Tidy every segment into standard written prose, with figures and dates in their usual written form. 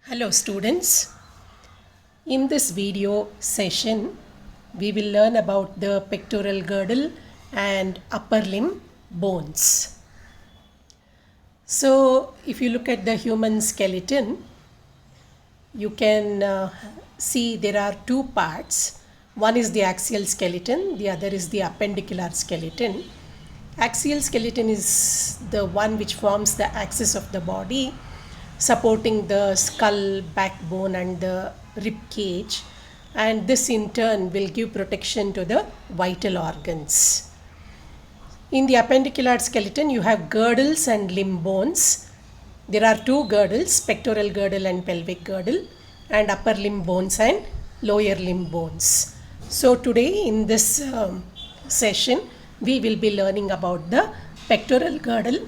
Hello students, in this video session we will learn about the pectoral girdle and upper limb bones. So if you look at the human skeleton, you can see there are two parts. One is the axial skeleton, the other is the appendicular skeleton. Axial skeleton is the one which forms the axis of the body, supporting the skull, backbone and the rib cage, and this in turn will give protection to the vital organs. In the appendicular skeleton you have girdles and limb bones. There are two girdles, pectoral girdle and pelvic girdle, and upper limb bones and lower limb bones. So today in this session we will be learning about the pectoral girdle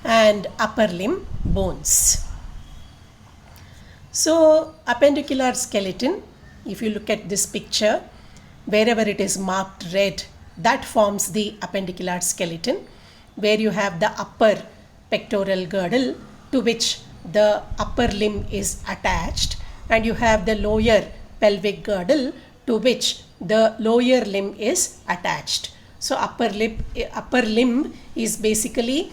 and upper limb bones. So appendicular skeleton, if you look at this picture, wherever it is marked red, that forms the appendicular skeleton, where you have the upper pectoral girdle to which the upper limb is attached, and you have the lower pelvic girdle to which the lower limb is attached. So upper limb is basically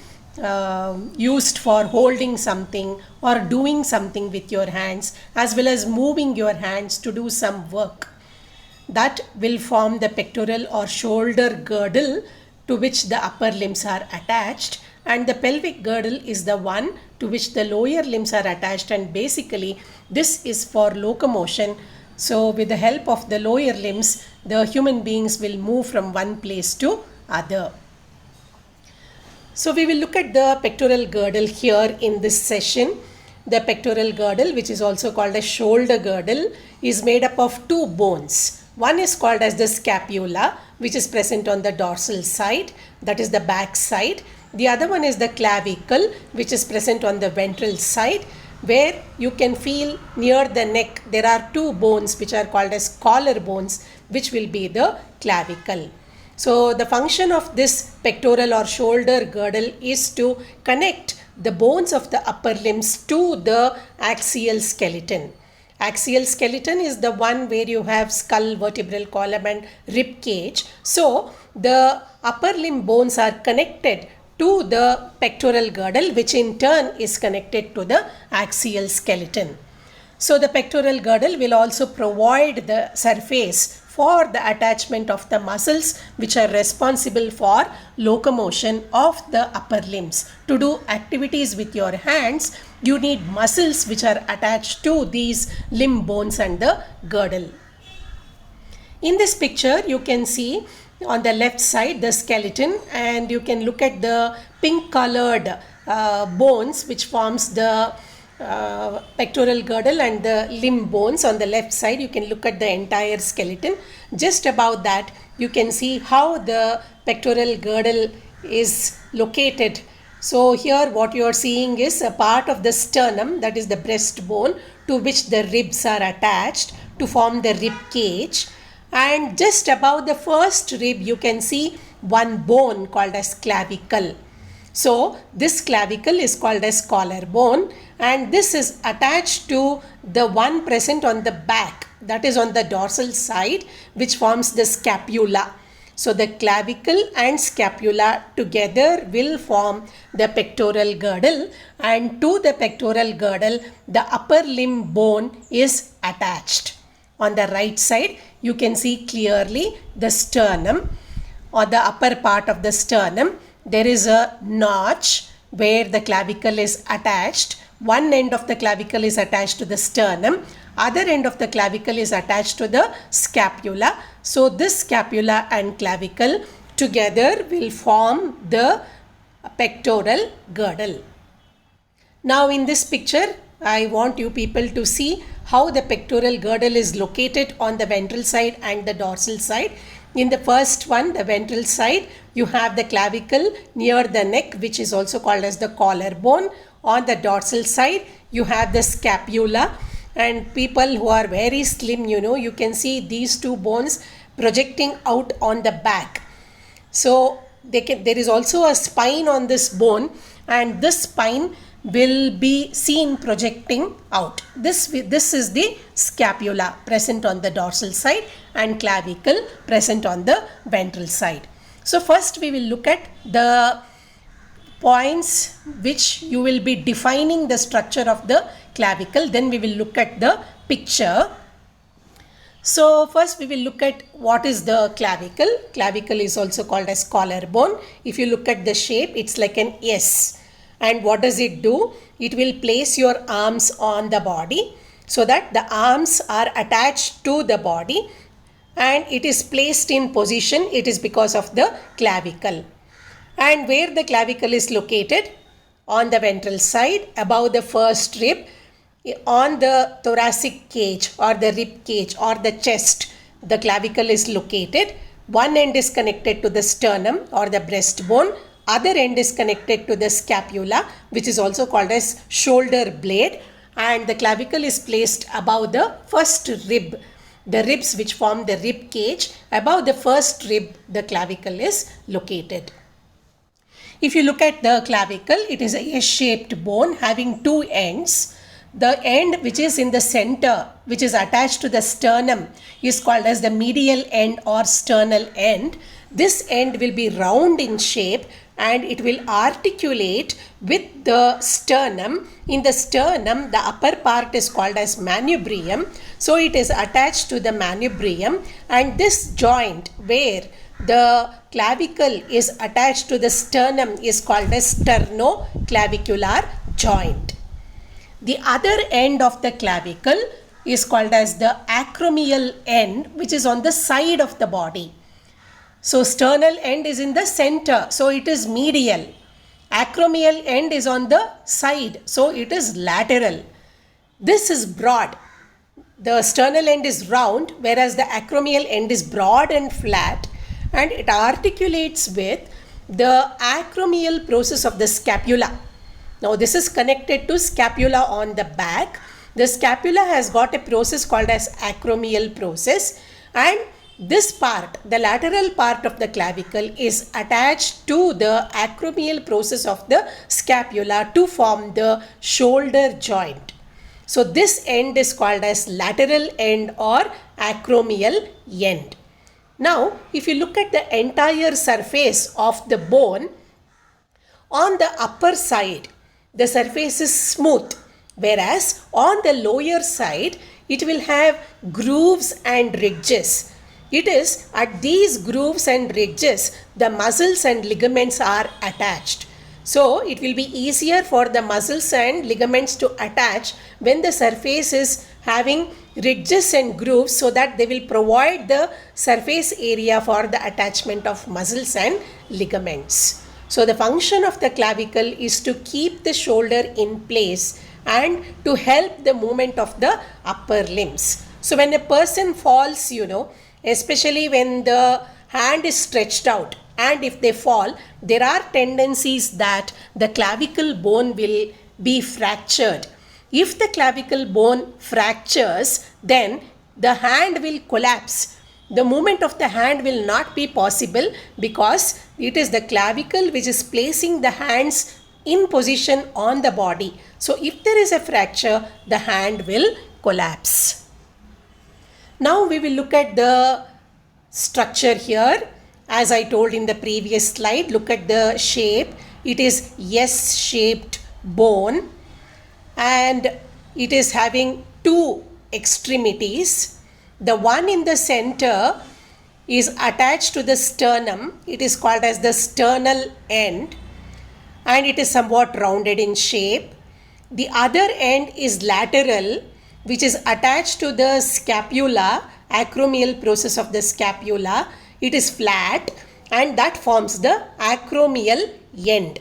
used for holding something or doing something with your hands, as well as moving your hands to do some work. That will form the pectoral or shoulder girdle to which the upper limbs are attached, and the pelvic girdle is the one to which the lower limbs are attached, and basically this is for locomotion. So with the help of the lower limbs, the human beings will move from one place to other. So we will look at the pectoral girdle here in this session. The pectoral girdle, which is also called a shoulder girdle, is made up of two bones. One is called as the scapula, which is present on the dorsal side, that is the back side. The other one is the clavicle, which is present on the ventral side, where you can feel near the neck there are two bones which are called as collar bones, which will be the clavicle. So the function of this pectoral or shoulder girdle is to connect the bones of the upper limbs to the axial skeleton. Axial skeleton is the one where you have skull, vertebral column and rib cage. So the upper limb bones are connected to the pectoral girdle, which in turn is connected to the axial skeleton. So the pectoral girdle will also provide the surface for the attachment of the muscles which are responsible for locomotion of the upper limbs. To do activities with your hands, you need muscles which are attached to these limb bones and the girdle. In this picture, you can see on the left side the skeleton, and you can look at the pink colored bones which forms the pectoral girdle and the limb bones. On the left side you can look at the entire skeleton. Just above that you can see how the pectoral girdle is located. So here what you are seeing is a part of the sternum, that is the breastbone, to which the ribs are attached to form the rib cage, and just above the first rib you can see one bone called as clavicle. So this clavicle is called as collar bone, and this is attached to the one present on the back, that is on the dorsal side, which forms the scapula. So the clavicle and scapula together will form the pectoral girdle, and to the pectoral girdle the upper limb bone is attached. On the right side you can see clearly the sternum. On the upper part of the sternum there is a notch where the clavicle is attached. One end of the clavicle is attached to the sternum, other end of the clavicle is attached to the scapula. So this scapula and clavicle together will form the pectoral girdle. Now in this picture I want you people to see how the pectoral girdle is located on the ventral side and the dorsal side. In the first one, the ventral side, you have the clavicle near the neck, which is also called as the collar bone. On the dorsal side you have the scapula, and people who are very slim, you can see these two bones projecting out on the back. So there is also a spine on this bone, and this spine will be seen projecting out. This is the scapula present on the dorsal side and clavicle present on the ventral side. So first we will look at the points which you will be defining the structure of the clavicle. Then we will look at the picture. So first we will look at what is the clavicle. Clavicle is also called as collarbone. If you look at the shape, it's like an S. And what does it do? It will place your arms on the body so that the arms are attached to the body and it is placed in position. It is because of the clavicle. And where the clavicle is located? On the ventral side, above the first rib, on the thoracic cage or the rib cage or the chest, the clavicle is located. One end is connected to the sternum or the breastbone. Other end is connected to the scapula, which is also called as shoulder blade, and the clavicle is placed above the first rib. The ribs which form the rib cage, above the first rib, the clavicle is located. If you look at the clavicle, it is a S-shaped bone having two ends. The end which is in the center, which is attached to the sternum, is called as the medial end or sternal end. This end will be round in shape and it will articulate with the sternum. In the sternum, the upper part is called as manubrium. So it is attached to the manubrium, and this joint where the clavicle is attached to the sternum is called as sternoclavicular joint. The other end of the clavicle is called as the acromial end, which is on the side of the body. So sternal end is in the center, so it is medial. Acromial end is on the side, so it is lateral. This is broad. The sternal end is round, whereas the acromial end is broad and flat, and it articulates with the acromial process of the scapula. Now this is connected to scapula on the back. The scapula has got a process called as acromial process, and this part, the lateral part of the clavicle, is attached to the acromial process of the scapula to form the shoulder joint. So this end is called as lateral end or acromial end. Now if you look at the entire surface of the bone, on the upper side the surface is smooth, whereas on the lower side it will have grooves and ridges. It is at these grooves and ridges the muscles and ligaments are attached. So it will be easier for the muscles and ligaments to attach when the surface is having ridges and grooves, so that they will provide the surface area for the attachment of muscles and ligaments. So the function of the clavicle is to keep the shoulder in place and to help the movement of the upper limbs. So when a person falls, especially when the hand is stretched out, and if they fall, there are tendencies that the clavicle bone will be fractured. If the clavicle bone fractures, then the hand will collapse. The movement of the hand will not be possible because it is the clavicle which is placing the hands in position on the body. So if there is a fracture, the hand will collapse. Now we will look at the structure here. As I told in the previous slide, look at the shape. It is S-shaped bone and it is having two extremities. The one in the center is attached to the sternum. It is called as the sternal end and it is somewhat rounded in shape. The other end is lateral, which is attached to the scapula, acromial process of the scapula. It is flat and that forms the acromial end.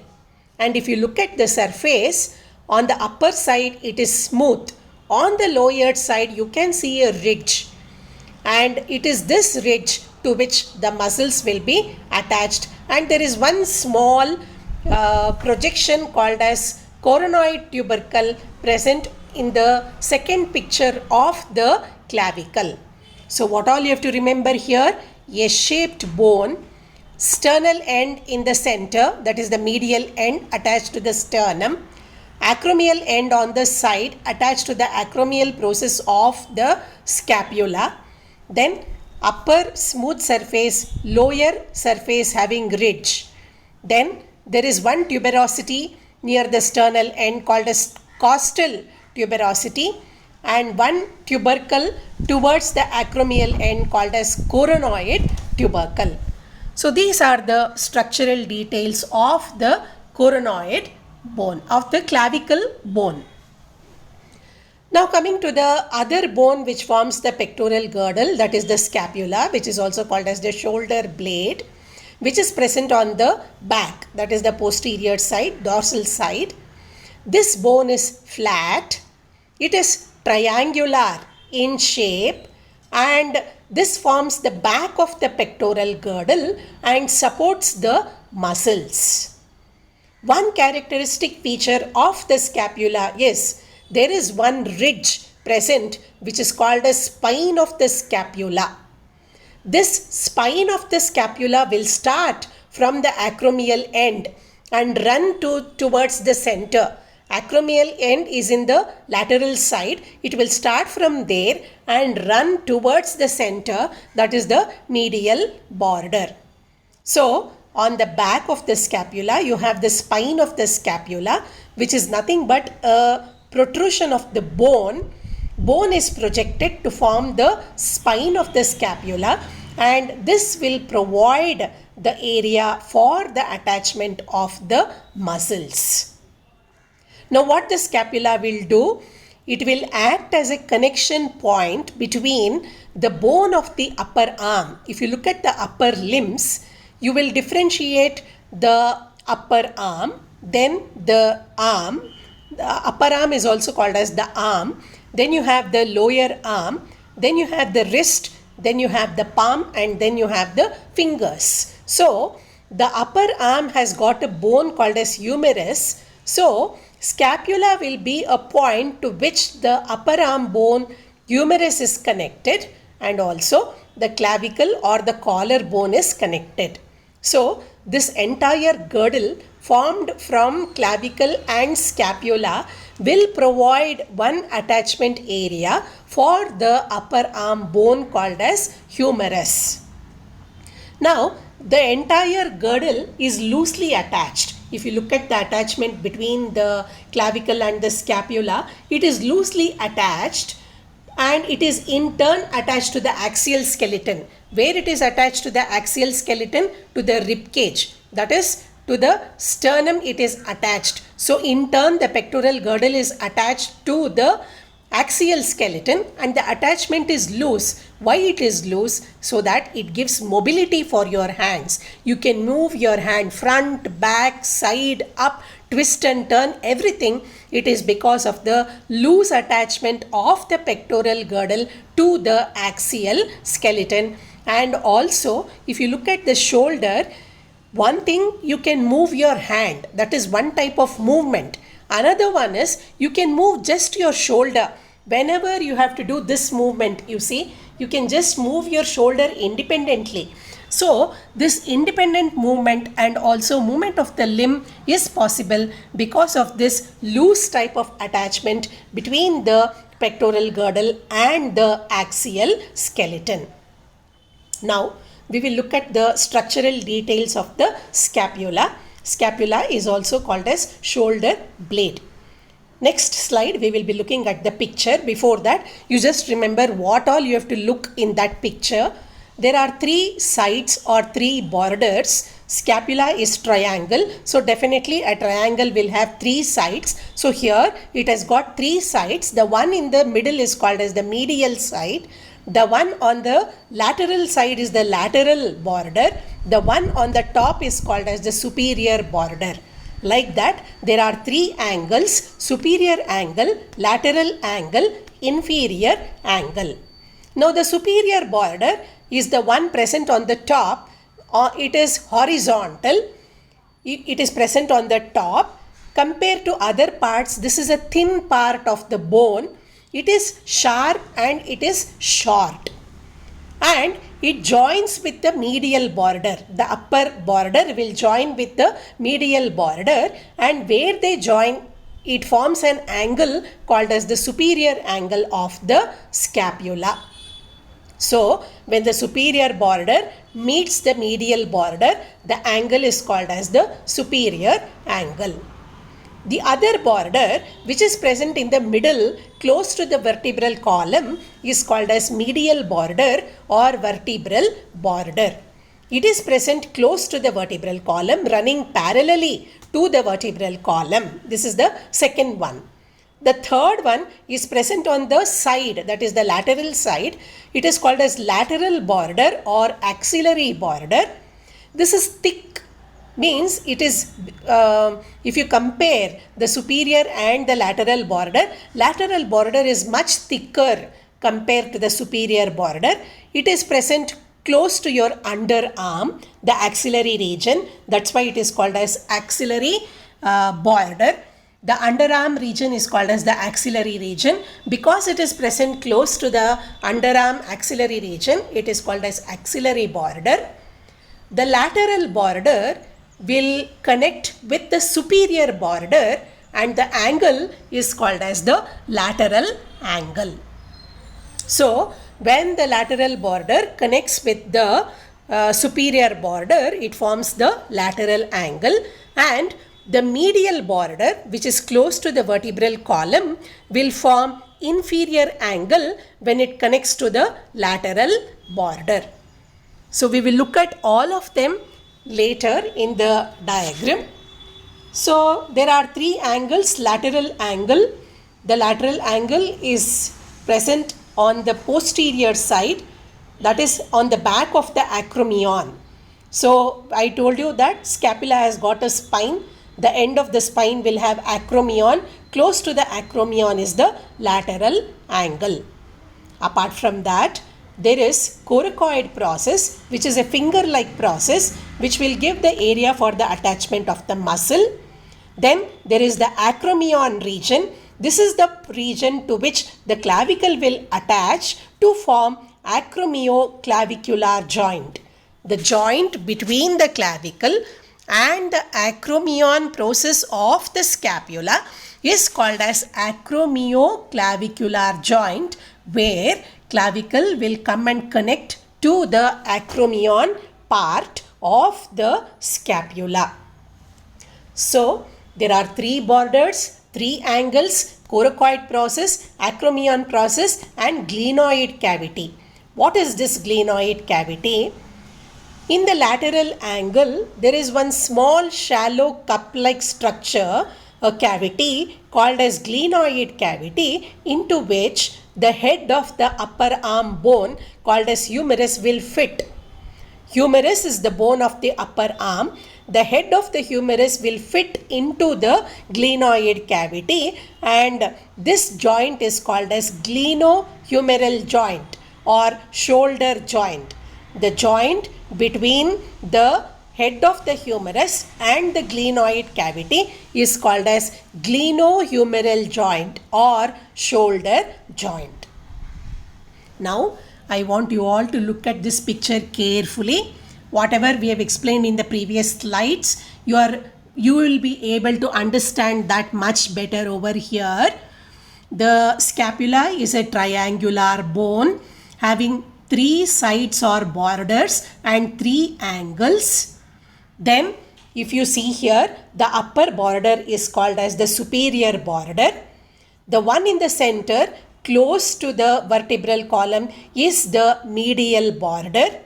And if you look at the surface, on the upper side it is smooth. On the lower side you can see a ridge, and it is this ridge to which the muscles will be attached. And there is one small projection called as coronoid tubercle present in the second picture of the clavicle. So what all you have to remember here: a shaped bone, sternal end in the center, that is the medial end attached to the sternum, acromial end on the side attached to the acromial process of the scapula. Then upper smooth surface, lower surface having ridge. Then there is one tuberosity near the sternal end called as costal tuberosity, and one tubercle towards the acromial end called as coronoid tubercle. So these are the structural details of the coronoid bone, of the clavicle bone. Now coming to the other bone which forms the pectoral girdle, that is the scapula, which is also called as the shoulder blade, which is present on the back, that is the posterior side, dorsal side. This bone is flat, it is triangular in shape, and this forms the back of the pectoral girdle and supports the muscles. One characteristic feature of the scapula is there is one ridge present which is called as spine of the scapula. This spine of the scapula will start from the acromial end and run towards the center. Acromial end is in the lateral side. It will start from there and run towards the center, that is the medial border. So, on the back of the scapula, you have the spine of the scapula, which is nothing but a protrusion of the bone. Bone is projected to form the spine of the scapula, and this will provide the area for the attachment of the muscles. Now what the scapula will do, it will act as a connection point between the bone of the upper arm. If you look at the upper limbs, you will differentiate the upper arm, then the arm. The upper arm is also called as the arm. Then you have the lower arm, then you have the wrist, then you have the palm, and then you have the fingers. So the upper arm has got a bone called as humerus. So scapula will be a point to which the upper arm bone humerus is connected, and also the clavicle or the collar bone is connected. So this entire girdle formed from clavicle and scapula will provide one attachment area for the upper arm bone called as humerus. Now the entire girdle is loosely attached. If you look at the attachment between the clavicle and the scapula, it is loosely attached, and it is in turn attached to the axial skeleton. Where it is attached to the axial skeleton? To the rib cage, that is to the sternum it is attached. So in turn the pectoral girdle is attached to the axial skeleton, and the attachment is loose. Why it is loose? So that it gives mobility for your hands. You can move your hand front, back, side, up, twist and turn, everything. It is because of the loose attachment of the pectoral girdle to the axial skeleton. And also if you look at the shoulder, one thing, you can move your hand, that is one type of movement. Another one is you can move just your shoulder. Whenever you have to do this movement, you see, you can just move your shoulder independently. So this independent movement and also movement of the limb is possible because of this loose type of attachment between the pectoral girdle and the axial skeleton. Now we will look at the structural details of the scapula. Scapula is also called as shoulder blade. Next slide, we will be looking at the picture. Before that, you just remember what all you have to look in that picture. There are three sides or three borders. Scapula is triangle, so definitely a triangle will have three sides. So here it has got three sides. The one in the middle is called as the medial side. The one on the lateral side is the lateral border. The one on the top is called as the superior border. Like that, there are three angles: superior angle, lateral angle, inferior angle. Now the superior border is the one present on the top. It is horizontal. It is present on the top. Compared to other parts, this is a thin part of the bone. It is sharp and it is short. And it joins with the medial border. The upper border will join with the medial border, and where they join it forms an angle called as the superior angle of the scapula. So, when the superior border meets the medial border, the angle is called as the superior angle. The other border, which is present in the middle close to the vertebral column, is called as medial border or vertebral border. It is present close to the vertebral column, running parallelly to the vertebral column. This is the second one. The third one is present on the side, that is the lateral side. It is called as lateral border or axillary border. This is thick, means it is, if you compare the superior and the lateral border is much thicker compared to the superior border. It is present close to your underarm, the axillary region. That's why it is called as axillary border. The underarm region is called as the axillary region. Because it is present close to the underarm axillary region, it is called as axillary border. The lateral border will connect with the superior border and the angle is called as the lateral angle. So, when the lateral border connects with the superior border, it forms the lateral angle, and the medial border, which is close to the vertebral column, will form inferior angle when it connects to the lateral border. So, we will look at all of them later in the diagram. So, there are three angles. Lateral angle. The lateral angle is present on the posterior side, that is on the back of the acromion. So, I told you that scapula has got a spine. The end of the spine will have acromion. Close to the acromion is the lateral angle. Apart from that, there is coracoid process, which is a finger-like process which will give the area for the attachment of the muscle. Then there is the acromion region. This is the region to which the clavicle will attach to form acromioclavicular joint. The joint between the clavicle and the acromion process of the scapula is called as acromioclavicular joint, where clavicle will come and connect to the acromion part of the scapula. So, there are three borders, three angles: coracoid process, acromion process, and glenoid cavity. What is this glenoid cavity? In the lateral angle, there is one small shallow cup-like structure, a cavity called as glenoid cavity, into which the head of the upper arm bone called as humerus will fit. Humerus is the bone of the upper arm. The head of the humerus will fit into the glenoid cavity, and this joint is called as glenohumeral joint or shoulder joint. The joint between the head of the humerus and the glenoid cavity is called as glenohumeral joint or shoulder joint. Now, I want you all to look at this picture carefully. Whatever we have explained in the previous slides, you will be able to understand that much better over here. The scapula is a triangular bone having three sides or borders and three angles. Then, if you see here, the upper border is called as the superior border. The one in the center, close to the vertebral column, is the medial border.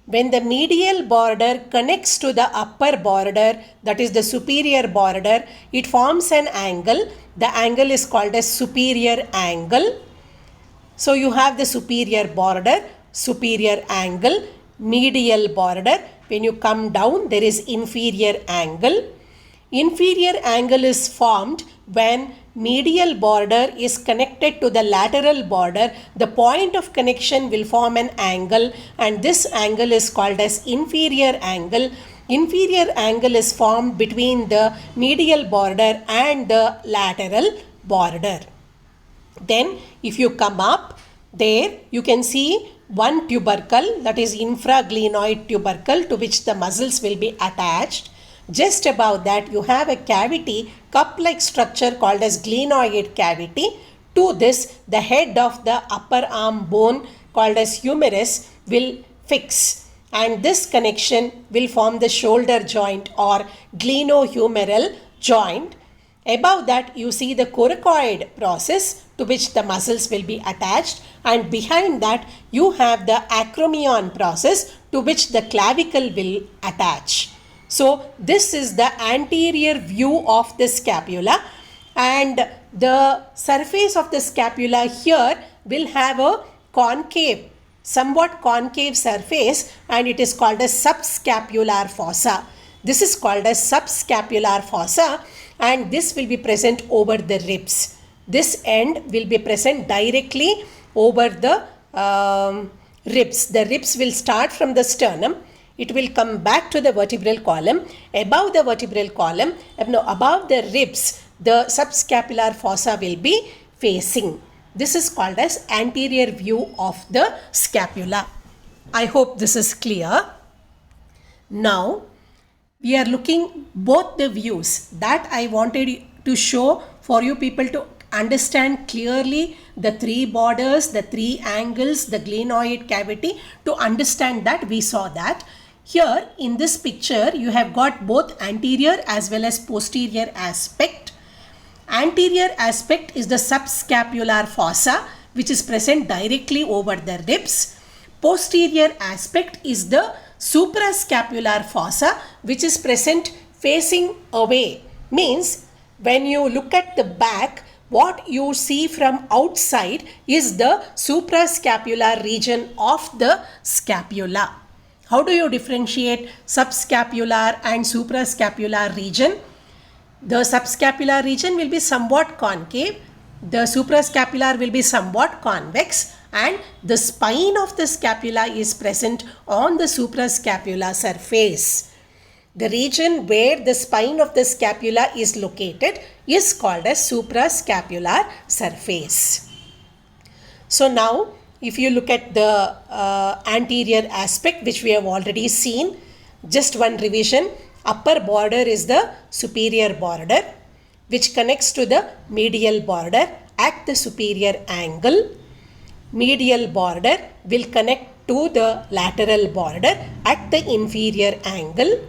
When the medial border connects to the upper border, that is the superior border, it forms an angle. The angle is called as superior angle. So, you have the superior border, superior angle, medial border. When you come down, there is inferior angle. Inferior angle is formed when medial border is connected to the lateral border. The point of connection will form an angle, and this angle is called as inferior angle. Inferior angle is formed between the medial border and the lateral border. Then, if you come up, there you can see one tubercle, that is infraglenoid tubercle, to which the muscles will be attached. Just above that, you have a cavity, cup-like structure called as glenoid cavity. To this, the head of the upper arm bone called as humerus will fix, and this connection will form the shoulder joint or glenohumeral joint. Above that, you see the coracoid process to which the muscles will be attached, and behind that you have the acromion process to which the clavicle will attach. So this is the anterior view of the scapula, and the surface of the scapula here will have a concave, somewhat concave surface, and it is called as subscapular fossa. This is called as subscapular fossa, and this will be present over the ribs. This end will be present directly over the ribs. The ribs will start from the sternum. It will come back to the vertebral column. Above the vertebral column, above the ribs, the subscapular fossa will be facing. This is called as anterior view of the scapula. I hope this is clear. Now, we are looking both the views that I wanted to show for you people to understand clearly the three borders, the three angles, the glenoid cavity. To understand that, we saw that. Here in this picture, you have got both anterior as well as posterior aspect. Anterior aspect is the subscapular fossa, which is present directly over the ribs. Posterior aspect is the suprascapular fossa, which is present facing away. Means when you look at the back, what you see from outside is the suprascapular region of the scapula. How do you differentiate subscapular and suprascapular region? The subscapular region will be somewhat concave, the suprascapular will be somewhat convex, and the spine of the scapula is present on the suprascapular surface. The region where the spine of the scapula is located is called as suprascapular surface. So now, if you look at the anterior aspect, which we have already seen, just one revision. Upper border is the superior border, which connects to the medial border at the superior angle. Medial border will connect to the lateral border at the inferior angle.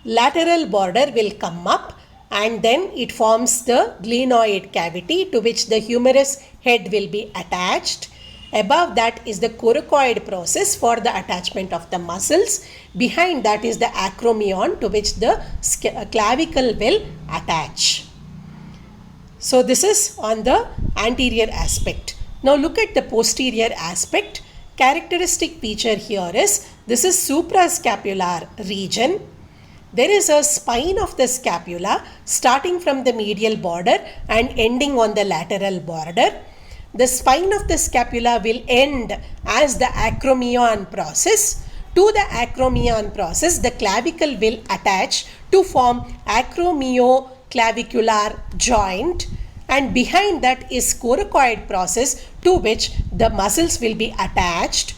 Lateral border will come up, and then it forms the glenoid cavity to which the humerus head will be attached. Above that is the coracoid process for the attachment of the muscles. Behind that is the acromion to which the clavicle will attach. So this is on the anterior aspect. Now look at the posterior aspect. Characteristic feature here is this is suprascapular region. There is a spine of the scapula starting from the medial border and ending on the lateral border. The spine of the scapula will end as the acromion process. To the acromion process, the clavicle will attach to form acromioclavicular joint, and behind that is coracoid process to which the muscles will be attached.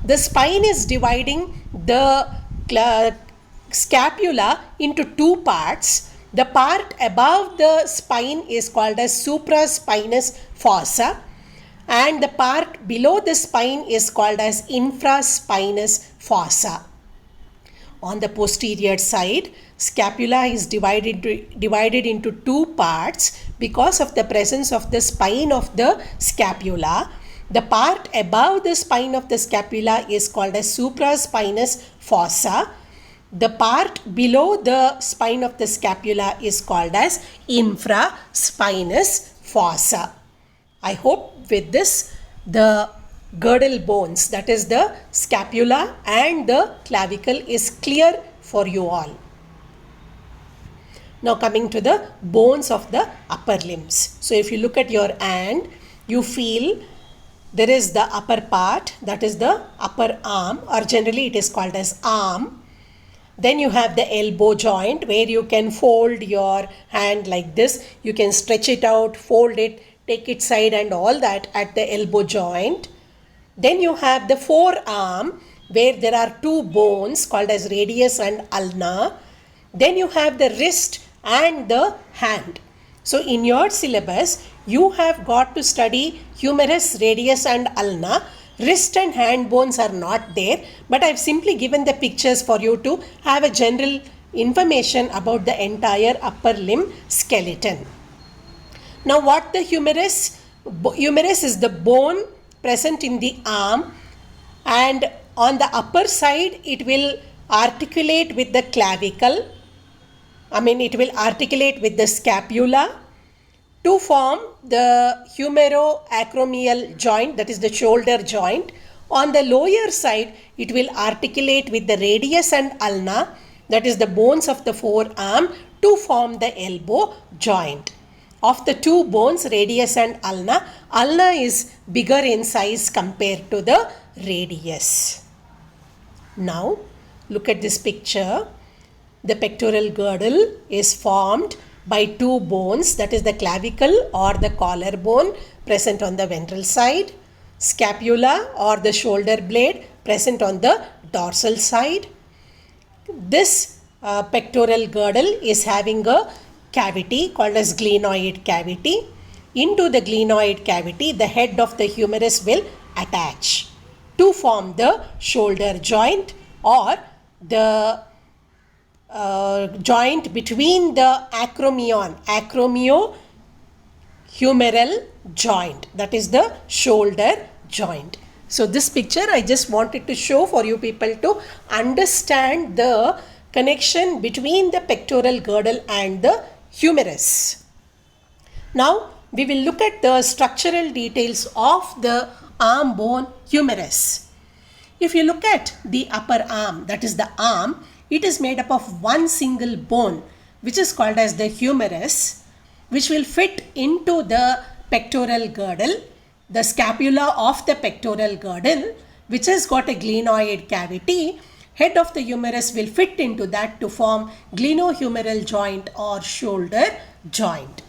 The spine is dividing the scapula into two parts. The part above the spine is called as supraspinous fossa, and the part below the spine is called as infraspinous fossa. On the posterior side, scapula is divided into two parts because of the presence of the spine of the scapula. The part above the spine of the scapula is called as supraspinous fossa. The part below the spine of the scapula is called as infraspinous fossa. I hope with this the girdle bones, that is the scapula and the clavicle, is clear for you all. Now coming to the bones of the upper limbs. So if you look at your hand, you feel there is the upper part, that is the upper arm, or generally it is called as arm. Then you have the elbow joint where you can fold your hand like this. You can stretch it out, fold it, take it side and all that at the elbow joint. Then you have the forearm where there are two bones called as radius and ulna. Then you have the wrist and the hand. So in your syllabus, you have got to study humerus, radius and ulna. Wrist and hand bones are not there, but I've simply given the pictures for you to have a general information about the entire upper limb skeleton. Now what the humerus? Humerus is the bone present in the arm, and on the upper side it will articulate with the clavicle. It will articulate with the scapula to form the humeroacromial joint, that is the shoulder joint. On the lower side, it will articulate with the radius and ulna, that is the bones of the forearm, to form the elbow joint. Of the two bones, radius and ulna is bigger in size compared to the radius. Now, look at this picture. The pectoral girdle is formed by two bones, that is the clavicle or the collarbone present on the ventral side, scapula or the shoulder blade present on the dorsal side. This pectoral girdle is having a cavity called as glenoid cavity. Into the glenoid cavity, the head of the humerus will attach to form the shoulder joint or the joint between the acromio-humeral joint, that is the shoulder joint. So this picture I just wanted to show for you people to understand the connection between the pectoral girdle and the humerus. Now we will look at the structural details of the arm bone humerus. If you look at the upper arm, that is the arm, it is made up of one single bone, which is called as the humerus, which will fit into the pectoral girdle, the scapula of the pectoral girdle, which has got a glenoid cavity. Head of the humerus will fit into that to form glenohumeral joint or shoulder joint.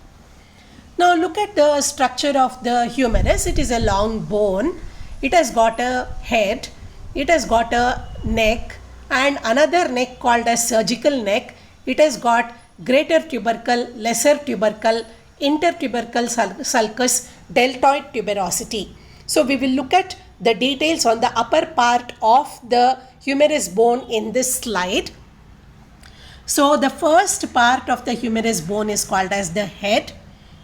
Now look at the structure of the humerus. It is a long bone. It has got a head. It has got a neck and another neck called as surgical neck. It has got greater tubercle, lesser tubercle, intertubercle sulcus, deltoid tuberosity. So we will look at the details on the upper part of the humerus bone in this slide. So the first part of the humerus bone is called as the head.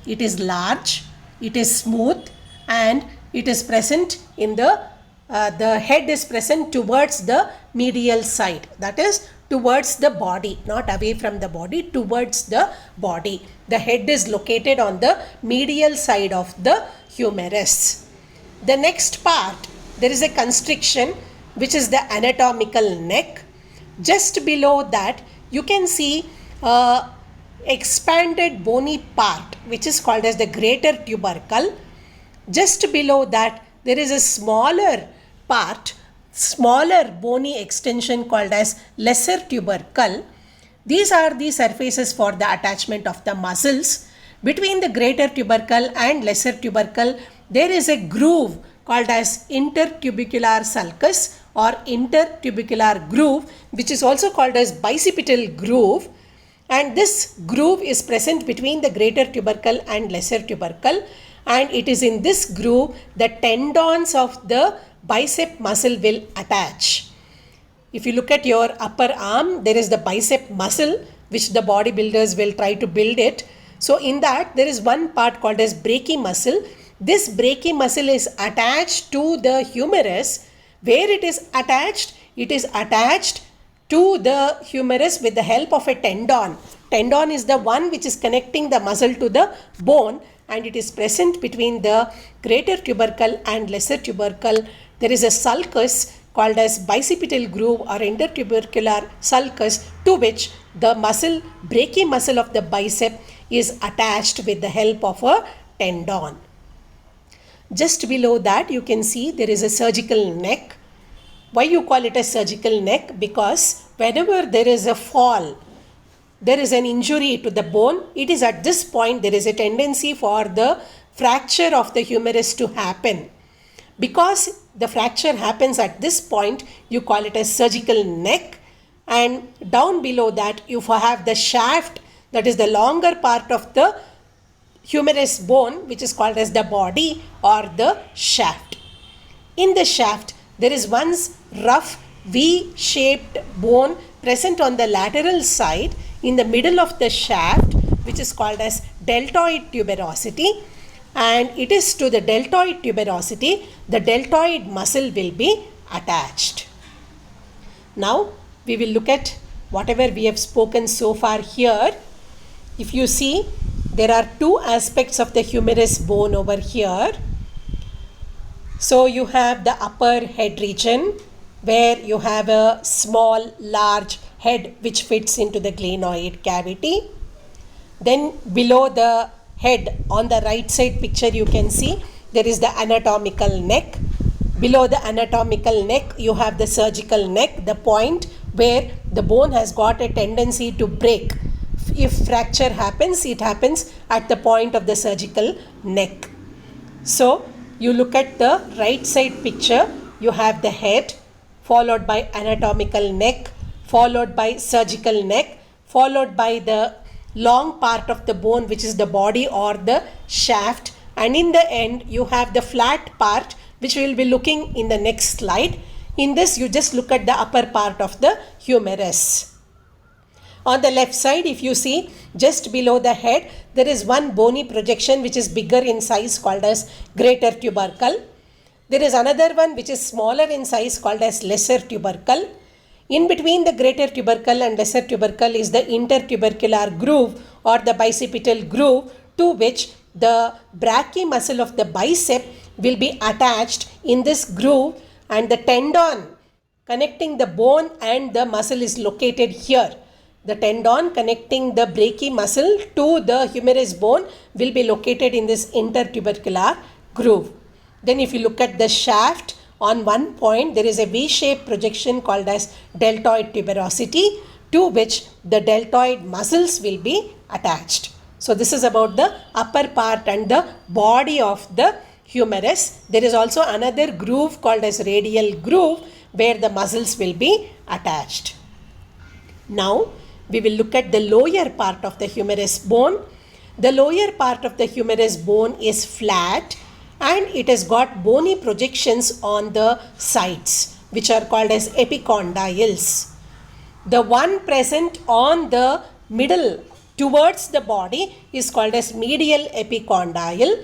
It is large, it is smooth, and it is present in the head is present towards the medial side, that is towards the body, not away from the body, towards the body. The head is located on the medial side of the humerus. The next part, there is a constriction which is the anatomical neck. Just below that you can see expanded bony part which is called as the greater tubercle. Just below that there is a smaller part, smaller bony extension called as lesser tubercle. These are the surfaces for the attachment of the muscles. Between the greater tubercle and lesser tubercle there is a groove called as intertubercular sulcus or intertubercular groove, which is also called as bicipital groove, and this groove is present between the greater tubercle and lesser tubercle, and it is in this groove the tendons of the bicep muscle will attach. If you look at your upper arm, there is the bicep muscle which the bodybuilders will try to build it. So in that there is one part called as brachii muscle. This brachii muscle is attached to the humerus. Where it is attached to the humerus with the help of a tendon. Tendon is the one which is connecting the muscle to the bone, and it is present between the greater tubercle and lesser tubercle. There is a sulcus called as bicipital groove or intertubercular sulcus, to which the muscle, brachii muscle of the bicep, is attached with the help of a tendon. Just below that you can see there is a surgical neck. Why you call it a surgical neck? Because whenever there is a fall, there is an injury to the bone, it is at this point there is a tendency for the fracture of the humerus to happen. Because the fracture happens at this point, you call it a surgical neck, and down below that you have the shaft, that is the longer part of the humerus bone, which is called as the body or the shaft. In the shaft, there is one rough V-shaped bone present on the lateral side in the middle of the shaft, which is called as deltoid tuberosity, and it is to the deltoid tuberosity the deltoid muscle will be attached. Now we will look at whatever we have spoken so far here. If you see, there are two aspects of the humerus bone over here. So you have the upper head region where you have a small large head which fits into the glenoid cavity. Then below the head on the right side picture you can see there is the anatomical neck. Below the anatomical neck you have the surgical neck, the point where the bone has got a tendency to break. If fracture happens, it happens at the point of the surgical neck. So you look at the right side picture, you have the head followed by anatomical neck, followed by surgical neck, followed by the long part of the bone which is the body or the shaft, and in the end you have the flat part which we will be looking in the next slide. In this you just look at the upper part of the humerus. On the left side, if you see, just below the head there is one bony projection which is bigger in size called as greater tubercle. There is another one which is smaller in size called as lesser tubercle. In between the greater tubercle and lesser tubercle is the intertubercular groove or the bicipital groove, to which the brachii muscle of the bicep will be attached in this groove, and the tendon connecting the bone and the muscle is located here. The tendon connecting the brachii muscle to the humerus bone will be located in this intertubercular groove. Then if you look at the shaft, on one point there is a V-shaped projection called as deltoid tuberosity, to which the deltoid muscles will be attached. So this is about the upper part and the body of the humerus. There is also another groove called as radial groove where the muscles will be attached. Now we will look at the lower part of the humerus bone. The lower part of the humerus bone is flat and it has got bony projections on the sides which are called as epicondyles. The one present on the middle towards the body is called as medial epicondyle.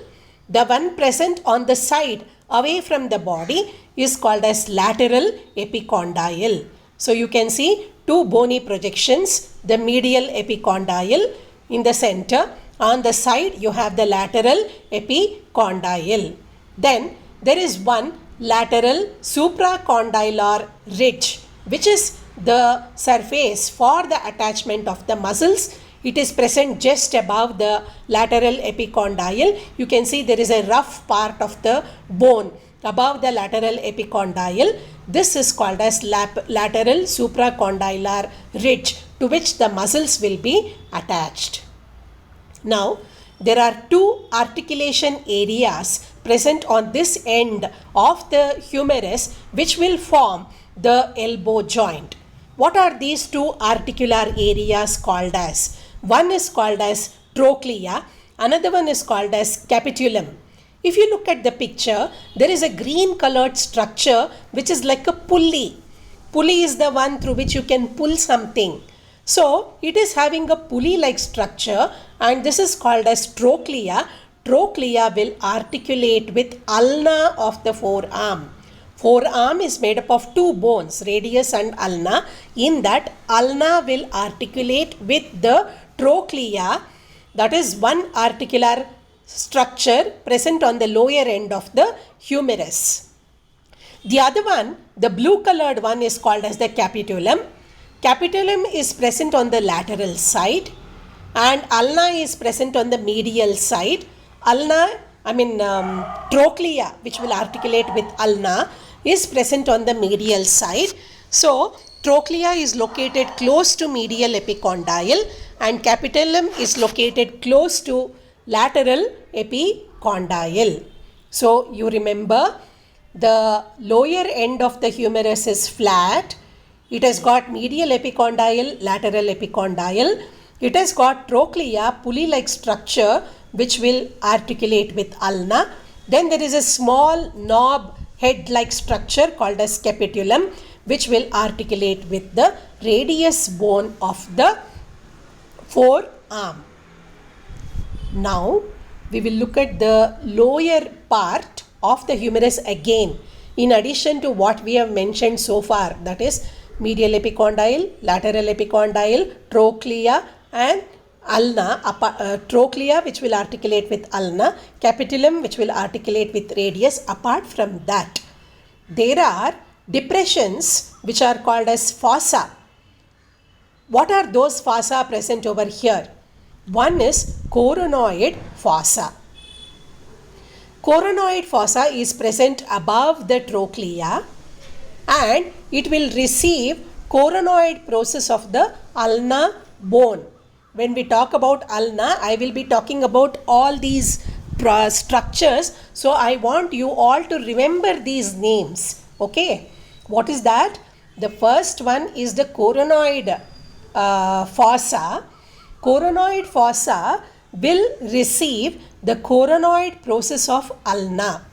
The one present on the side away from the body is called as lateral epicondyle. So you can see two bony projections, the medial epicondyle in the center. On the side you have the lateral epicondyle. Then there is one lateral supracondylar ridge which is the surface for the attachment of the muscles. It is present just above the lateral epicondyle. You can see there is a rough part of the bone above the lateral epicondyle. This is called as lateral supracondylar ridge, to which the muscles will be attached. Now there are two articulation areas present on this end of the humerus which will form the elbow joint. What are these two articular areas called as? One is called as trochlea, another one is called as capitulum. If you look at the picture, there is a green colored structure which is like a pulley. Pulley is the one through which you can pull something. So it is having a pulley like structure, and this is called as trochlea. Trochlea will articulate with ulna of the forearm. Forearm is made up of two bones, radius and ulna. In that, ulna will articulate with the trochlea. That is one articular structure present on the lower end of the humerus. The other one, the blue colored one, is called as the capitulum. Capitulum is present on the lateral side and ulna is present on the medial side. Trochlea, which will articulate with ulna, is present on the medial side. So trochlea is located close to medial epicondyle and capitulum is located close to lateral epicondyle. So you remember the lower end of the humerus is flat. It has got medial epicondyle, lateral epicondyle. It has got trochlea, pulley-like structure, which will articulate with ulna. Then there is a small knob head-like structure called as capitulum, which will articulate with the radius bone of the forearm. Now, we will look at the lower part of the humerus again, in addition to what we have mentioned so far, that is medial epicondyle, lateral epicondyle, trochlea and ulna, trochlea which will articulate with ulna, capitulum which will articulate with radius. Apart from that, there are depressions which are called as fossa. What are those fossa present over here? One is coronoid fossa. Coronoid fossa is present above the trochlea and it will receive coronoid process of the ulna bone. When we talk about ulna, I will be talking about all these structures. So I want you all to remember these names. Okay. What is that? The first one is the coronoid fossa. Coronoid fossa will receive the coronoid process of ulna.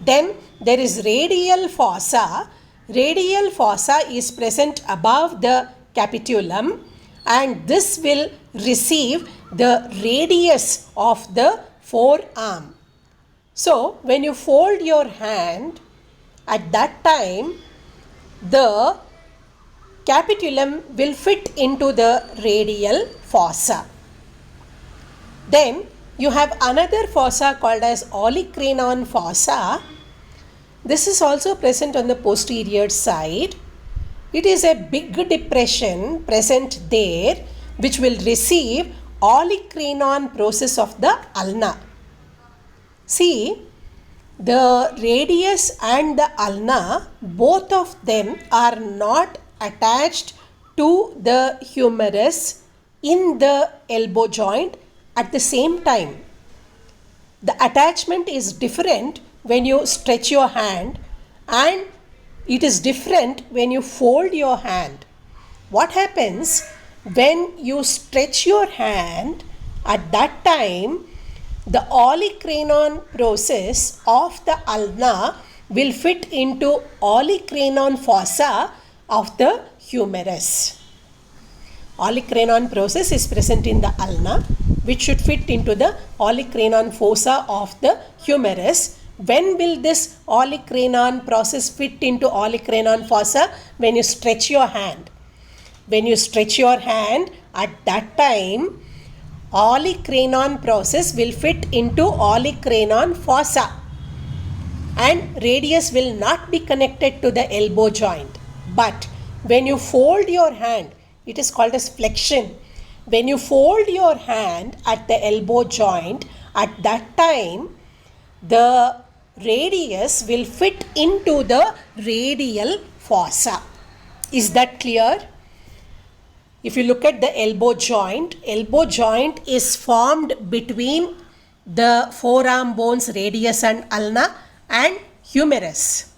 Then there is radial fossa. Radial fossa is present above the capitulum and this will receive the radius of the forearm. So when you fold your hand, at that time the capitulum will fit into the radial fossa. Then you have another fossa called as olecranon fossa. This is also present on the posterior side. It is a big depression present there which will receive olecranon process of the ulna. See, the radius and the ulna, both of them are not attached to the humerus in the elbow joint at the same time. The attachment is different when you stretch your hand and it is different when you fold your hand. What happens when you stretch your hand? At that time, the olecranon process of the ulna will fit into olecranon fossa of the humerus. Olecranon process is present in the ulna, which should fit into the olecranon fossa of the humerus. When will this olecranon process fit into olecranon fossa? When you stretch your hand. When you stretch your hand, at that time, olecranon process will fit into olecranon fossa and radius will not be connected to the elbow joint. But when you fold your hand, it is called as flexion. When you fold your hand at the elbow joint, at that time, the radius will fit into the radial fossa. Is that clear? If you look at the elbow joint is formed between the forearm bones radius and ulna and humerus.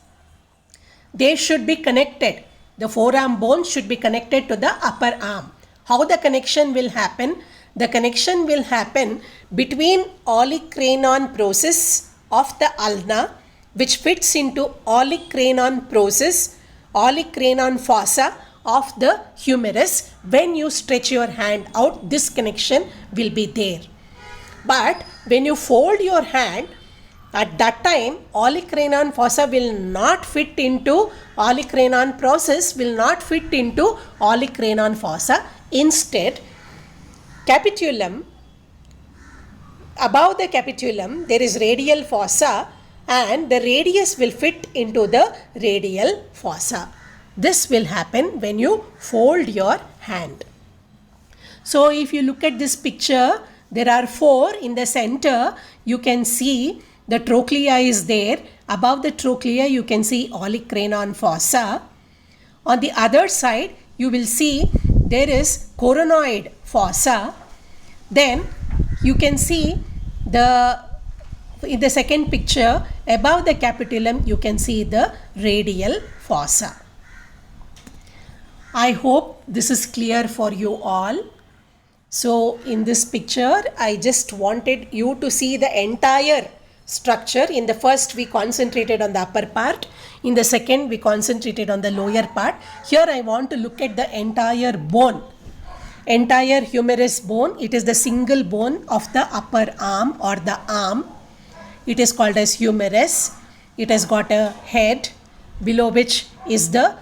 They should be connected. The forearm bones should be connected to the upper arm. How the connection will happen? The connection will happen between olecranon process of the ulna, which fits into olecranon process, olecranon fossa of the humerus. When you stretch your hand out, this connection will be there. But when you fold your hand, at that time, olecranon fossa will not fit into olecranon process, will not fit into olecranon fossa. Instead, capitulum, above the capitulum, there is radial fossa and the radius will fit into the radial fossa. This will happen when you fold your hand. So if you look at this picture, there are four in the center. You can see the trochlea is there. Above the trochlea, you can see olecranon fossa. On the other side, you will see there is coronoid fossa. Then you can see in the second picture, above the capitulum, you can see the radial fossa. I hope this is clear for you all. So in this picture, I just wanted you to see the entire structure. In the first, we concentrated on the upper part. In the second, we concentrated on the lower part. Here I want to look at the entire bone. Entire humerus bone. It is the single bone of the upper arm or the arm. It is called as humerus. It has got a head, below which is the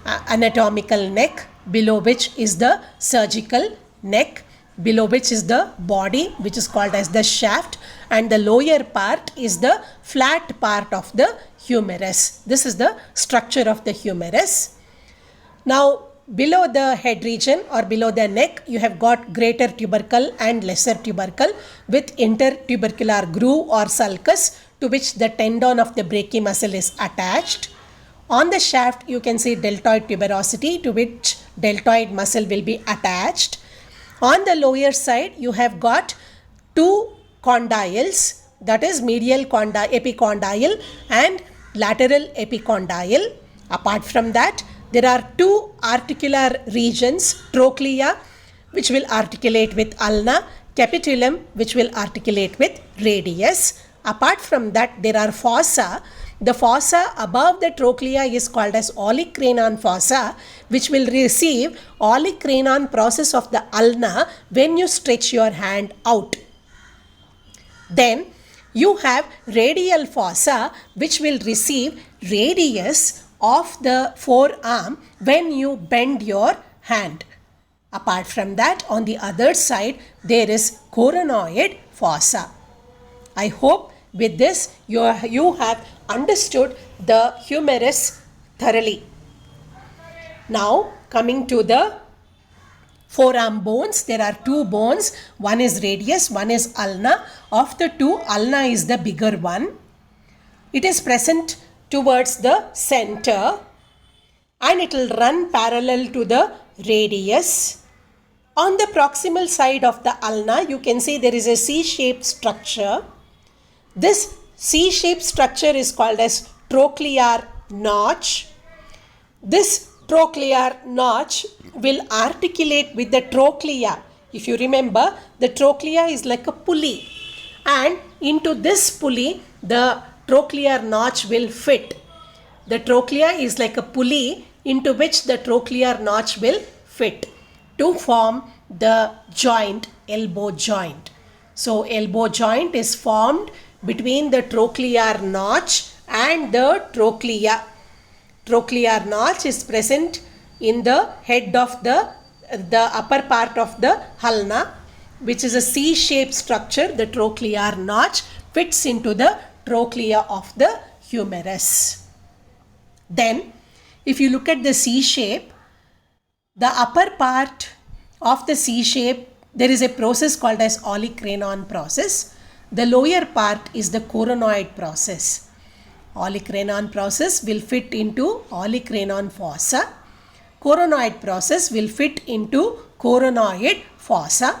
anatomical neck, below which is the surgical neck, below which is the body, which is called as the shaft, and the lower part is the flat part of the humerus. This is the structure of the humerus. Now, below the head region or below the neck, you have got greater tubercle and lesser tubercle with intertubercular groove or sulcus to which the tendon of the brachii muscle is attached. On the shaft, you can see deltoid tuberosity to which deltoid muscle will be attached. On the lower side, you have got two condyles, that is medial epicondyle and lateral epicondyle. Apart from that, there are two articular regions, trochlea, which will articulate with ulna, capitulum, which will articulate with radius. Apart from that, there are fossa. The fossa above the trochlea is called as olecranon fossa, which will receive olecranon process of the ulna when you stretch your hand out. Then you have radial fossa, which will receive radius of the forearm when you bend your hand. Apart from that, on the other side, there is coronoid fossa. I hope with this you have understood the humerus thoroughly. Now coming to the forearm bones, there are two bones. One is radius, one is ulna. Of the two, ulna is the bigger one. It is present towards the center and it will run parallel to the radius. On the proximal side of the ulna, you can see there is a C-shaped structure. This C-shaped structure is called as trochlear notch. This trochlear notch will articulate with the trochlea. If you remember, the trochlea is like a pulley, and into this pulley the trochlear notch will fit. The trochlea is like a pulley into which the trochlear notch will fit to form the joint, elbow joint. So elbow joint is formed between the trochlear notch and the trochlea. Trochlear notch is present in the head of the upper part of the ulna, which is a C-shaped structure. The trochlear notch fits into the trochlea of the humerus. Then, if you look at the C shape, the upper part of the C shape, there is a process called as olecranon process. The lower part is the coronoid process. Olecranon process will fit into olecranon fossa. Coronoid process will fit into coronoid fossa.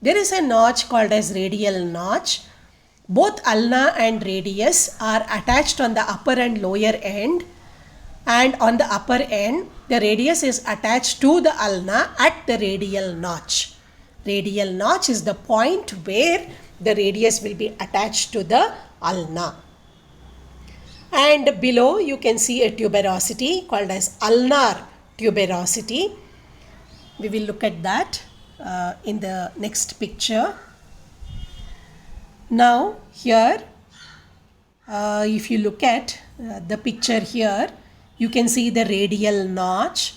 There is a notch called as radial notch. Both ulna and radius are attached on the upper and lower end, and on the upper end the radius is attached to the ulna at the radial notch. Radial notch is the point where the radius will be attached to the ulna. And below you can see a tuberosity called as ulnar tuberosity. We will look at that in the next picture. Now here, if you look at the picture here, you can see the radial notch.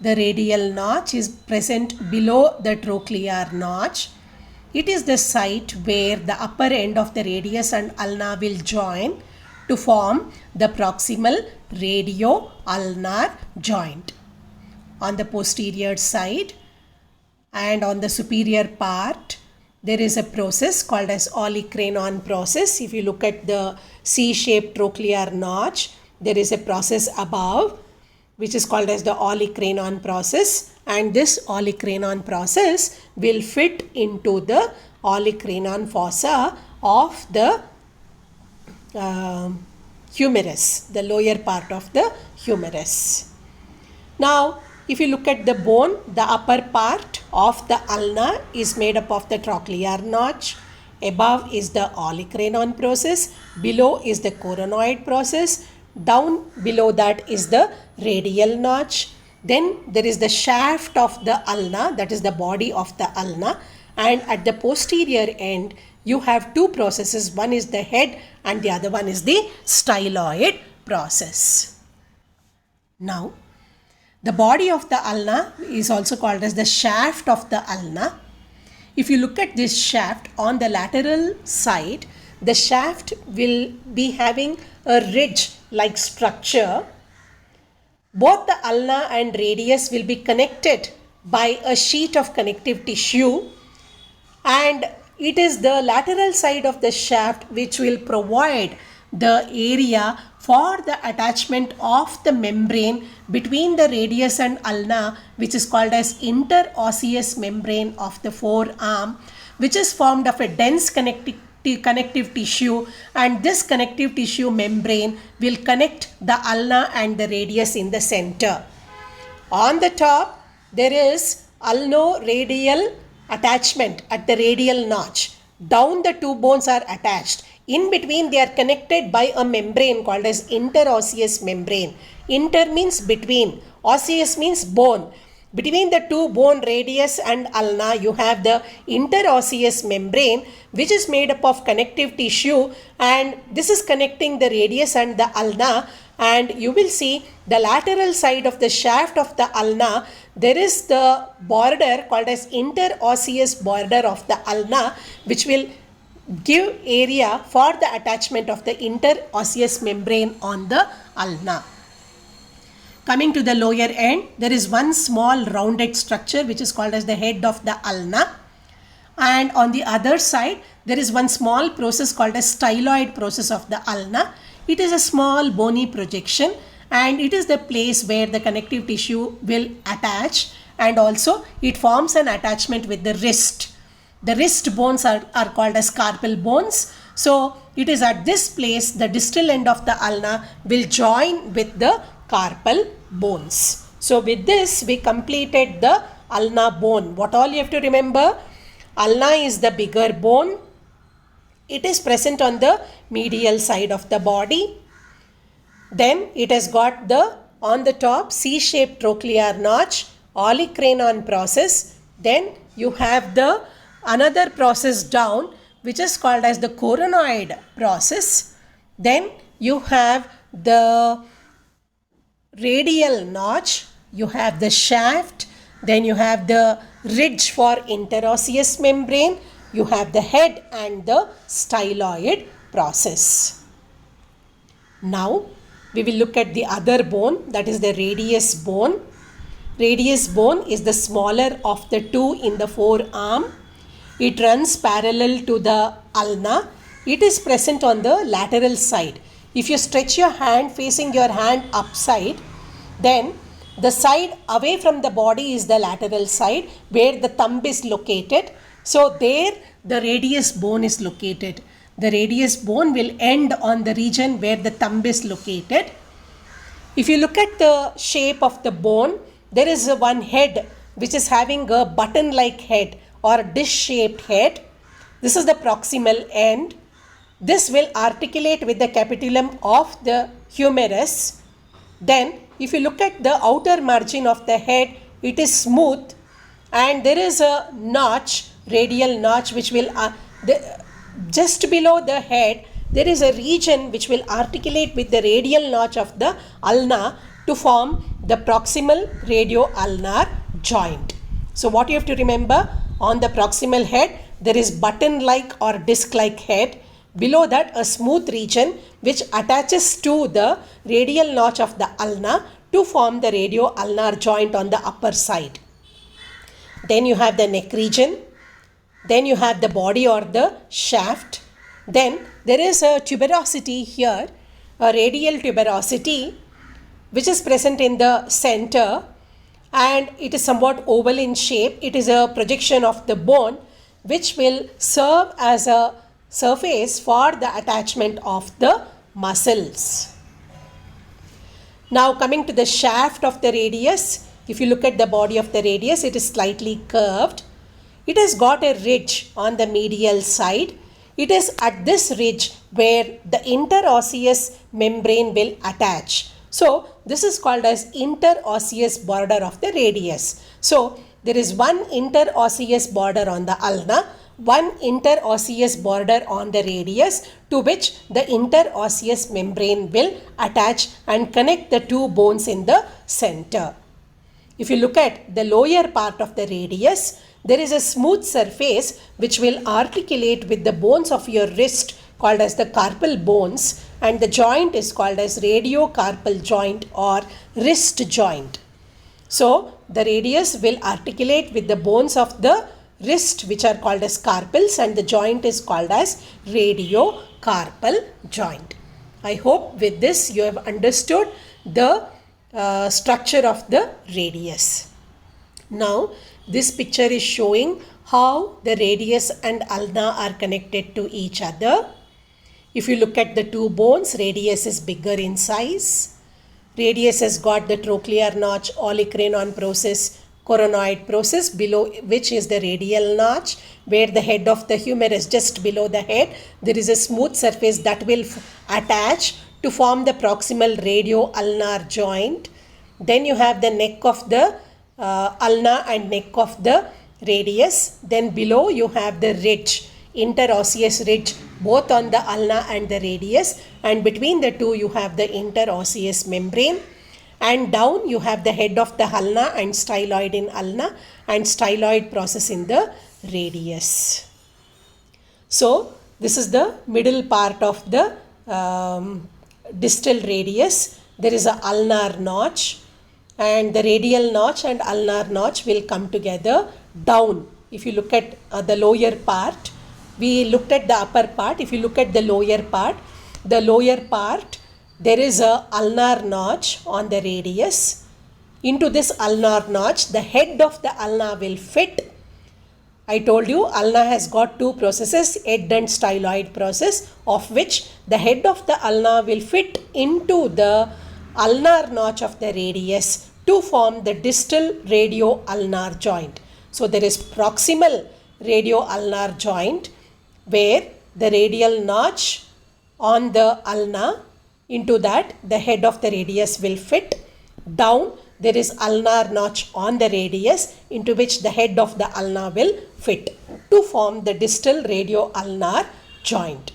The radial notch is present below the trochlear notch. It is the site where the upper end of the radius and ulna will join to form the proximal radio-ulnar joint. On the posterior side and on the superior part, there is a process called as olecranon process. If you look at the C-shaped trochlear notch, there is a process above which is called as the olecranon process, and this olecranon process will fit into the olecranon fossa of the humerus, the lower part of the humerus. Now if you look at the bone, the upper part of the ulna is made up of the trochlear notch. Above is the olecranon process. Below is the coronoid process. Down below that is the radial notch. Then there is the shaft of the ulna, that is the body of the ulna. And at the posterior end, you have two processes. One is the head and the other one is the styloid process. Now, the body of the ulna is also called as the shaft of the ulna. If you look at this shaft on the lateral side, the shaft will be having a ridge-like structure. Both the ulna and radius will be connected by a sheet of connective tissue, and it is the lateral side of the shaft which will provide the area for the attachment of the membrane between the radius and ulna, which is called as interosseous membrane of the forearm, which is formed of a dense connective tissue, and this connective tissue membrane will connect the ulna and the radius in the center. On the top, there is ulnoradial attachment at the radial notch. Down the two bones are attached. In between, they are connected by a membrane called as interosseous membrane. Inter means between, osseous means bone. Between the two bone radius and ulna, you have the interosseous membrane, which is made up of connective tissue, and this is connecting the radius and the ulna. And you will see the lateral side of the shaft of the ulna, there is the border called as interosseous border of the ulna, which will give area for the attachment of the interosseous membrane on the ulna. Coming to the lower end, there is one small rounded structure which is called as the head of the ulna, and on the other side there is one small process called as styloid process of the ulna. It is a small bony projection, and it is the place where the connective tissue will attach, and also it forms an attachment with the wrist. The wrist bones are called as carpal bones. So it is at this place the distal end of the ulna will join with the carpal bones. So with this we completed the ulna bone. What all you have to remember? Ulna is the bigger bone. It is present on the medial side of the body. Then it has got the on the top C-shaped trochlear notch, olecranon process. Then you have the another process down which is called as the coronoid process. Then you have the radial notch, you have the shaft, then you have the ridge for interosseous membrane, you have the head and the styloid process. Now we will look at the other bone, that is the radius bone. Radius bone is the smaller of the two in the forearm. It runs parallel to the ulna. It is present on the lateral side. If you stretch your hand facing your hand upside, then the side away from the body is the lateral side where the thumb is located. So there the radius bone is located. The radius bone will end on the region where the thumb is located. If you look at the shape of the bone, there is one head which is having a button-like head or a dish-shaped head. This is the proximal end. This will articulate with the capitulum of the humerus. Then if you look at the outer margin of the head, it is smooth, and there is a notch, radial notch, which will just below the head there is a region which will articulate with the radial notch of the ulna to form the proximal radio-ulnar joint. So what you have to remember, on the proximal head there is button-like or disc-like head. Below that a smooth region which attaches to the radial notch of the ulna to form the radio-ulnar joint on the upper side. Then you have the neck region. Then you have the body or the shaft. Then there is a tuberosity here, a radial tuberosity, which is present in the center, and it is somewhat oval in shape. It is a projection of the bone which will serve as a surface for the attachment of the muscles. Now coming to the shaft of the radius, If you look at the body of the radius, it is slightly curved. It has got a ridge on the medial side. It is at this ridge where the interosseous membrane will attach. So this is called as interosseous border of the radius. So there is one interosseous border on the ulna, one interosseous border on the radius, to which the interosseous membrane will attach and connect the two bones in the center. If you look at the lower part of the radius, there is a smooth surface which will articulate with the bones of your wrist called as the carpal bones, and the joint is called as radiocarpal joint or wrist joint. So the radius will articulate with the bones of the wrist, which are called as carpals, and the joint is called as radiocarpal joint. I hope with this you have understood the structure of the radius. Now this picture is showing how the radius and ulna are connected to each other. If you look at the two bones, radius is bigger in size. Radius has got the trochlear notch, olecranon process, coronoid process, below which is the radial notch, where the head of the humerus, just below the head, there is a smooth surface that will attach to form the proximal radio-ulnar joint. Then you have the neck of the ulna and neck of the radius. Then below you have the ridge, interosseous ridge, both on the ulna and the radius, and between the two you have the interosseous membrane. And down you have the head of the ulna and styloid in ulna and styloid process in the radius. So this is the middle part of the distal radius. There is a ulnar notch, and the radial notch and ulnar notch will come together down. If you look at the lower part, we looked at the upper part. If you look at the lower part, there is a ulnar notch on the radius. Into this ulnar notch, the head of the ulna will fit. I told you ulna has got two processes, head and styloid process, of which the head of the ulna will fit into the ulnar notch of the radius to form the distal radio-ulnar joint. So there is proximal radio-ulnar joint where the radial notch on the ulna, into that the head of the radius will fit. Down there is ulnar notch on the radius into which the head of the ulna will fit to form the distal radio-ulnar joint.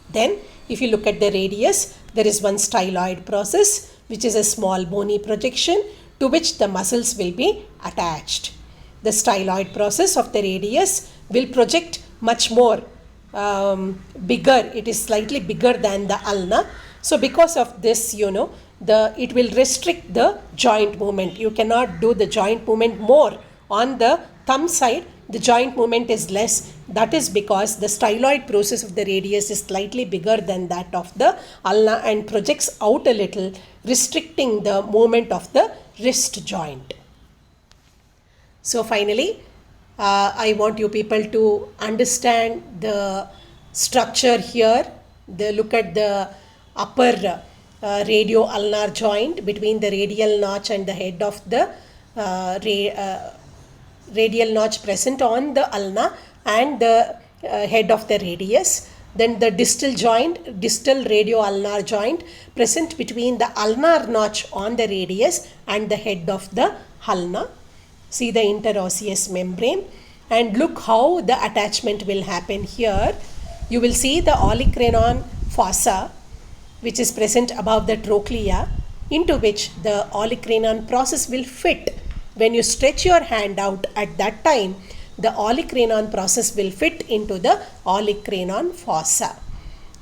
Then if you look at the radius, there is one styloid process, which is a small bony projection to which the muscles will be attached. The styloid process of the radius will project much more bigger. It is slightly bigger than the ulna. So because of this, it will restrict the joint movement. You cannot do the joint movement more. On the thumb side, the joint movement is less. That is because the styloid process of the radius is slightly bigger than that of the ulna and projects out a little, restricting the movement of the wrist joint. So finally, I want you people to understand the structure here. Look at the upper radio-ulnar joint between the radial notch and the head of the radial notch present on the ulna and the head of the radius. Then the distal joint, distal radio-ulnar joint present between the ulnar notch on the radius and the head of the ulna. See the interosseous membrane, and look how the attachment will happen here. You will see the olecranon fossa, which is present above the trochlea, into which the olecranon process will fit. When you stretch your hand out at that time, the olecranon process will fit into the olecranon fossa.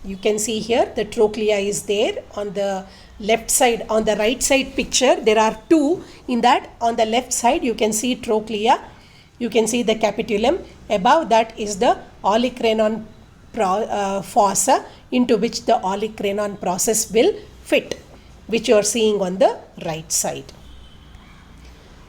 You can see here the trochlea is there on the left side. On the right side picture, there are two. In that, on the left side, you can see trochlea. You can see the capitulum. Above that is the olecranon fossa, into which the olecranon process will fit, which you are seeing on the right side.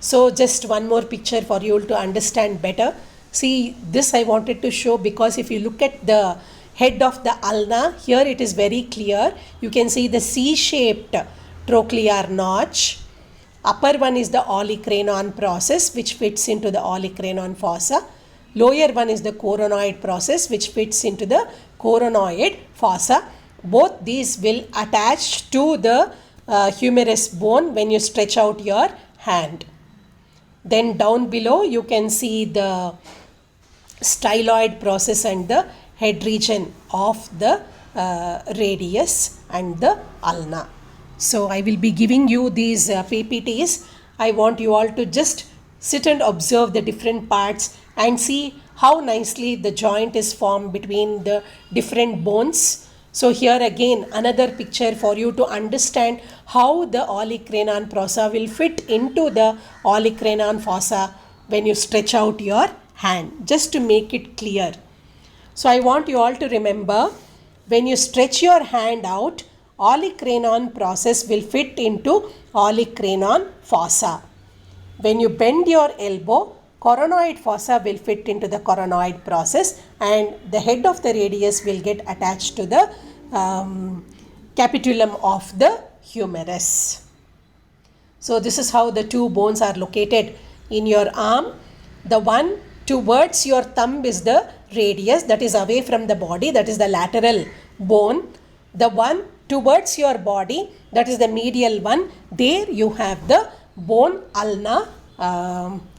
So just one more picture for you to understand better. See, this I wanted to show because if you look at the head of the ulna, here it is very clear. You can see the C-shaped trochlear notch. Upper one is the olecranon process which fits into the olecranon fossa. Lower one is the coronoid process which fits into the coronoid fossa. Both these will attach to the humerus bone when you stretch out your hand. Then down below you can see the styloid process and the head region of the radius and the ulna. So I will be giving you these PPTs. I want you all to just sit and observe the different parts and see how nicely the joint is formed between the different bones. So here again another picture for you to understand how the olecranon fossa will fit into the olecranon fossa when you stretch out your hand, just to make it clear. So I want you all to remember, when you stretch your hand out, olecranon process will fit into olecranon fossa. When you bend your elbow, coronoid fossa will fit into the coronoid process and the head of the radius will get attached to the capitulum of the humerus. So this is how the two bones are located in your arm. The one towards your thumb is the radius, that is away from the body, that is the lateral bone. The one towards your body, that is the medial one, there you have the bone ulna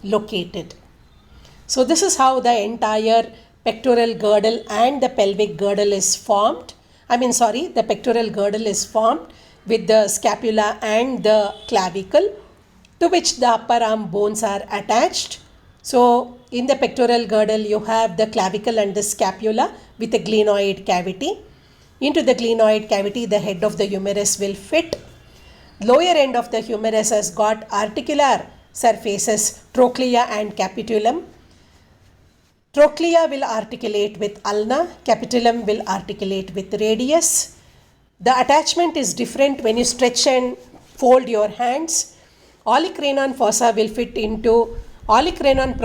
located. So this is how the entire pectoral girdle and the pelvic girdle is formed. The pectoral girdle is formed with the scapula and the clavicle, to which the upper arm bones are attached. So in the pectoral girdle you have the clavicle and the scapula with a glenoid cavity. Into the glenoid cavity the head of the humerus will fit. Lower end of the humerus has got articular surfaces, trochlea and capitulum. Trochlea will articulate with ulna, capitulum will articulate with radius. The attachment is different when you stretch and fold your hands. Olecranon process will fit into olecranon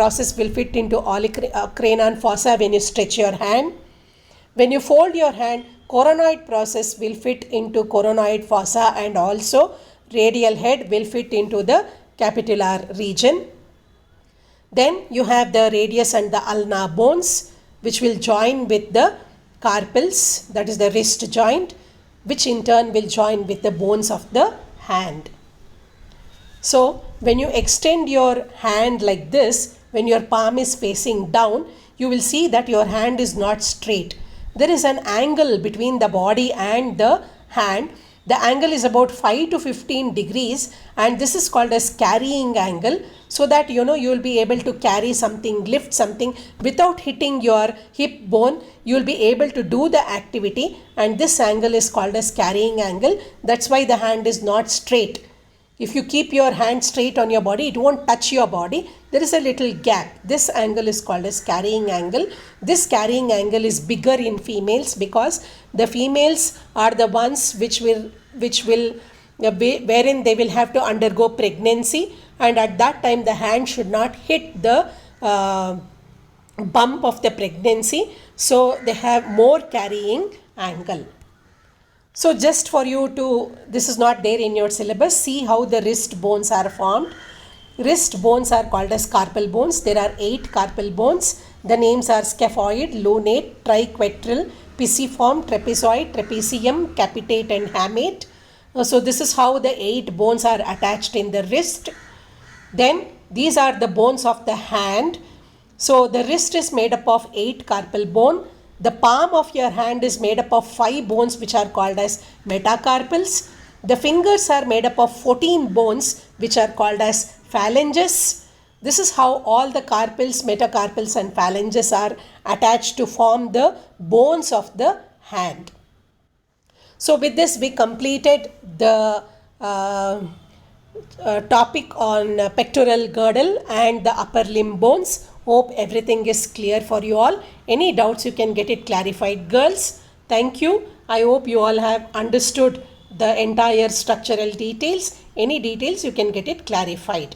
fossa when you stretch your hand. When you fold your hand, coronoid process will fit into coronoid fossa and also radial head will fit into the capitular region. Then you have the radius and the ulna bones which will join with the carpals, that is the wrist joint, which in turn will join with the bones of the hand. So when you extend your hand like this, when your palm is facing down, you will see that your hand is not straight. There is an angle between the body and the hand. The angle is about 5 to 15 degrees and this is called as carrying angle, so that you will be able to carry something, lift something without hitting your hip bone. You will be able to do the activity, and this angle is called as carrying angle. That's why the hand is not straight. If you keep your hand straight on your body, it won't touch your body. There is a little gap. This angle is called as carrying angle. This carrying angle is bigger in females because the females are the ones wherein they will have to undergo pregnancy, and at that time the hand should not hit the bump of the pregnancy. So they have more carrying angle. So just for you to, this is not there in your syllabus, see how the wrist bones are formed. Wrist bones are called as carpal bones. There are 8 carpal bones. The names are scaphoid, lunate, triquetral, pisiform, trapezoid, trapezium, capitate and hamate. So this is how the 8 bones are attached in the wrist. Then these are the bones of the hand. So the wrist is made up of 8 carpal bone. The palm of your hand is made up of 5 bones which are called as metacarpals. The fingers are made up of 14 bones which are called as phalanges. This is how all the carpals, metacarpals and phalanges are attached to form the bones of the hand. So with this we completed the topic on pectoral girdle and the upper limb bones. Hope everything is clear for you all. Any doubts you can get it clarified, girls. Thank you. I hope you all have understood the entire structural details. Any details you can get it clarified.